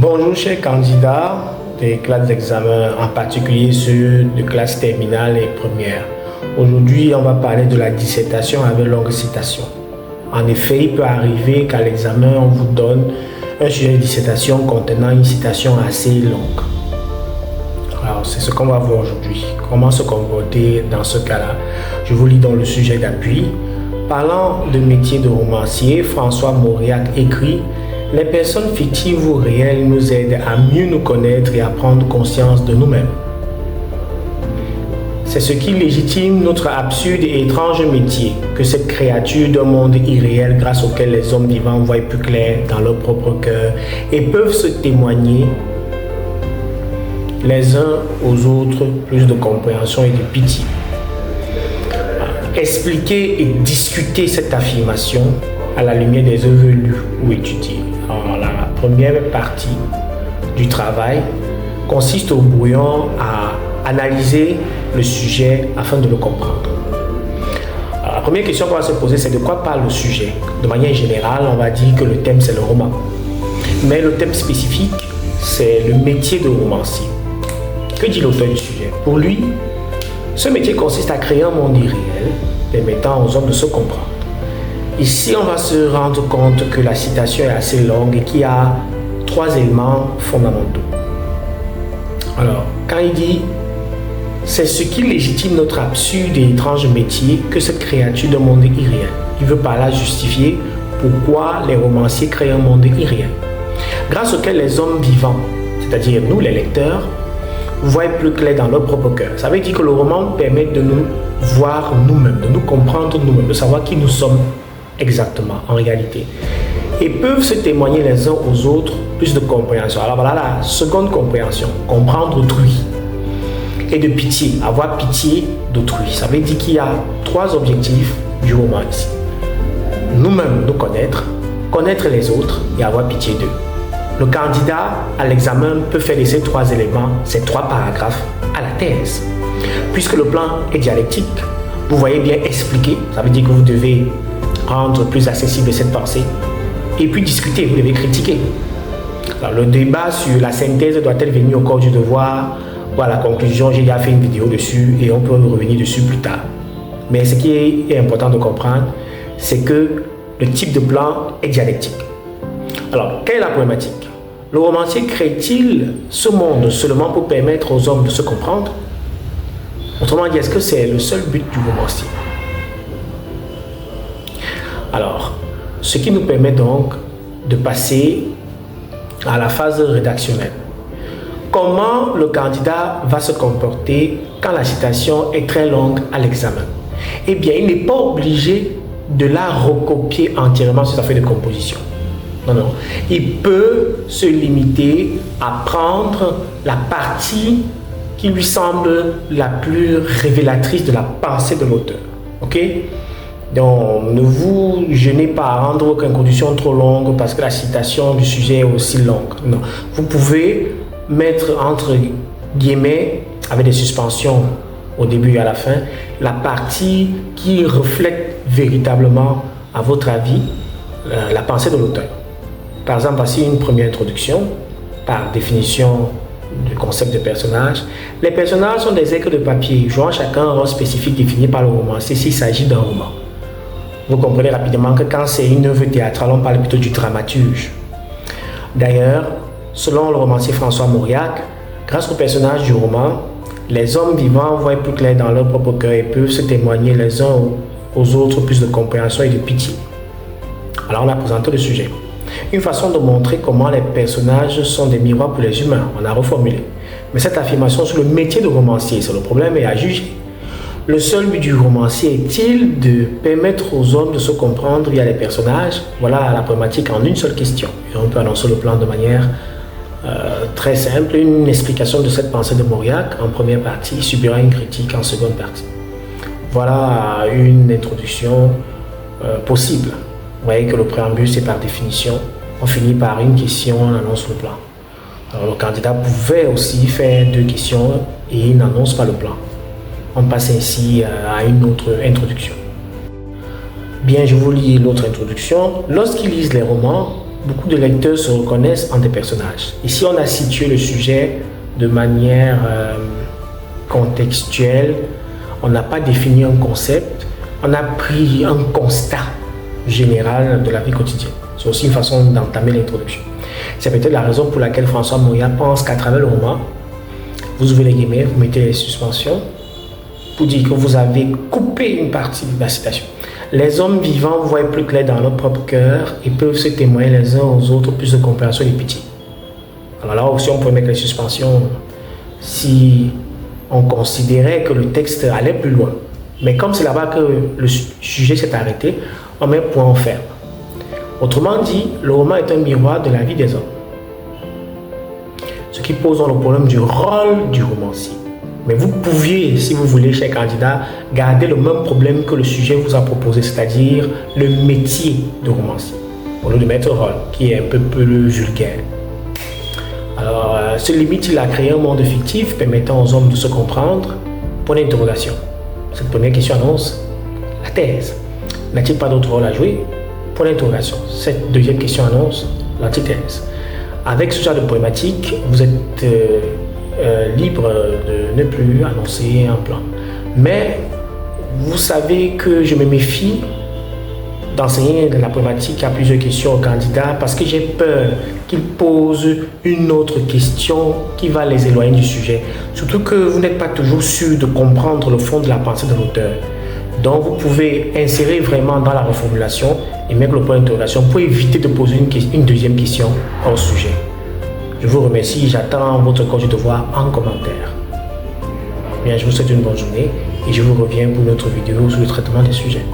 Bonjour chers candidats des classes d'examen, en particulier ceux de classe terminale et première. Aujourd'hui, on va parler de la dissertation avec longue citation. En effet, il peut arriver qu'à l'examen, on vous donne un sujet de dissertation contenant une citation assez longue. Alors, c'est ce qu'on va voir aujourd'hui. Comment se comporter dans ce cas-là. Je vous lis dans le sujet d'appui. Parlant de métier de romancier, François Mauriac écrit: les personnes fictives ou réelles nous aident à mieux nous connaître et à prendre conscience de nous-mêmes. C'est ce qui légitime notre absurde et étrange métier que cette créature d'un monde irréel grâce auquel les hommes vivants voient plus clair dans leur propre cœur et peuvent se témoigner les uns aux autres plus de compréhension et de pitié. Expliquer et discuter cette affirmation à la lumière des œuvres lues ou étudiées. Alors, la première partie du travail consiste au brouillon à analyser le sujet afin de le comprendre. Alors, la première question qu'on va se poser, c'est de quoi parle le sujet. De manière générale, on va dire que le thème, c'est le roman. Mais le thème spécifique, c'est le métier de romancier. Que dit l'auteur du sujet? Pour lui, ce métier consiste à créer un monde irréel permettant aux hommes de se comprendre. Ici, on va se rendre compte que la citation est assez longue et qu'il y a 3 éléments fondamentaux. Alors, quand il dit « c'est ce qui légitime notre absurde et étrange métier que cette créature d'un monde irréel », il veut par là justifier pourquoi les romanciers créent un monde irréel, grâce auquel les hommes vivants, c'est-à-dire nous les lecteurs, voient plus clair dans leur propre cœur. Ça veut dire que le roman permet de nous voir nous-mêmes, de nous comprendre nous-mêmes, de savoir qui nous sommes exactement en réalité. Et peuvent se témoigner les uns aux autres plus de compréhension. Alors voilà la seconde compréhension, comprendre autrui. Et de pitié, avoir pitié d'autrui. Ça veut dire qu'il y a 3 objectifs du roman ici. Nous-mêmes nous connaître, connaître les autres et avoir pitié d'eux. Le candidat à l'examen peut faire de ces 3 éléments, ces 3 paragraphes, à la thèse. Puisque le plan est dialectique, vous voyez bien expliquer, ça veut dire que vous devez rendre plus accessible cette pensée, et puis discuter, vous devez critiquer. Alors, le débat sur la synthèse doit-elle venir au corps du devoir ou à la conclusion, j'ai déjà fait une vidéo dessus et on peut revenir dessus plus tard. Mais ce qui est important de comprendre, c'est que le type de plan est dialectique. Alors, quelle est la problématique? Le romancier crée-t-il ce monde seulement pour permettre aux hommes de se comprendre? Autrement dit, est-ce que c'est le seul but du romancier? Alors, ce qui nous permet donc de passer à la phase rédactionnelle. Comment le candidat va se comporter quand la citation est très longue à l'examen? Eh bien, il n'est pas obligé de la recopier entièrement sur sa feuille de composition. Non, non. Il peut se limiter à prendre la partie qui lui semble la plus révélatrice de la pensée de l'auteur. Ok? Donc, ne vous gênez pas à rendre votre introduction trop longue parce que la citation du sujet est aussi longue. Non. Vous pouvez mettre entre guillemets, avec des suspensions au début et à la fin, la partie qui reflète véritablement, à votre avis, la pensée de l'auteur. Par exemple, voici une première introduction, par définition du concept de personnage. Les personnages sont des êtres de papier, jouant chacun un rôle spécifique défini par le romancier s'il s'agit d'un roman. Vous comprenez rapidement que quand c'est une œuvre théâtrale, on parle plutôt du dramaturge. D'ailleurs, selon le romancier François Mauriac, grâce aux personnages du roman, les hommes vivants voient plus clair dans leur propre cœur et peuvent se témoigner les uns aux autres plus de compréhension et de pitié. Alors on a présenté le sujet. Une façon de montrer comment les personnages sont des miroirs pour les humains, on a reformulé. Mais cette affirmation sur le métier de romancier, c'est le problème et à juger. Le seul but du romancier est-il de permettre aux hommes de se comprendre via les personnages? Voilà la problématique en une seule question. Et on peut annoncer le plan de manière très simple. Une explication de cette pensée de Mauriac en première partie subira une critique en seconde partie. Voilà une introduction possible. Vous voyez que le préambule, c'est par définition. On finit par une question, on annonce le plan. Alors, le candidat pouvait aussi faire 2 questions et il n'annonce pas le plan. On passe ainsi à une autre introduction. Bien, je vous lis l'autre introduction. Lorsqu'ils lisent les romans, beaucoup de lecteurs se reconnaissent en des personnages. Ici, on a situé le sujet de manière contextuelle. On n'a pas défini un concept. On a pris un constat général de la vie quotidienne. C'est aussi une façon d'entamer l'introduction. C'est peut-être la raison pour laquelle François Moya pense qu'à travers le roman, vous ouvrez les guillemets, vous mettez les suspensions pour dire que vous avez coupé une partie de la citation. Les hommes vivants voient plus clair dans leur propre cœur et peuvent se témoigner les uns aux autres plus de compréhension et de pitié. Alors là aussi, on peut mettre les suspensions si on considérait que le texte allait plus loin. Mais comme c'est là-bas que le sujet s'est arrêté, on met point en ferme. Autrement dit, le roman est un miroir de la vie des hommes. Ce qui pose le problème du rôle du romancier. Mais vous pouviez, si vous voulez, cher candidat, garder le même problème que le sujet vous a proposé, c'est-à-dire le métier de romancier, au lieu de mettre rôle, qui est un peu plus vulgaire. Alors, ce limite-il à créer un monde fictif permettant aux hommes de se comprendre. Point d'interrogation. Cette première question annonce la thèse. N'a-t-il pas d'autre rôle à jouer? Point d'interrogation. Cette deuxième question annonce l'antithèse. Avec ce genre de problématique, vous êtes libre de ne plus annoncer un plan. Mais vous savez que je me méfie d'enseigner la problématique à plusieurs questions aux candidats parce que j'ai peur qu'ils posent une autre question qui va les éloigner du sujet. Surtout que vous n'êtes pas toujours sûr de comprendre le fond de la pensée de l'auteur. Donc vous pouvez insérer vraiment dans la reformulation et mettre le point d'interrogation pour éviter de poser une deuxième question hors sujet. Je vous remercie, j'attends votre corps du devoir en commentaire. Bien, je vous souhaite une bonne journée et je vous reviens pour une autre vidéo sur le traitement des sujets.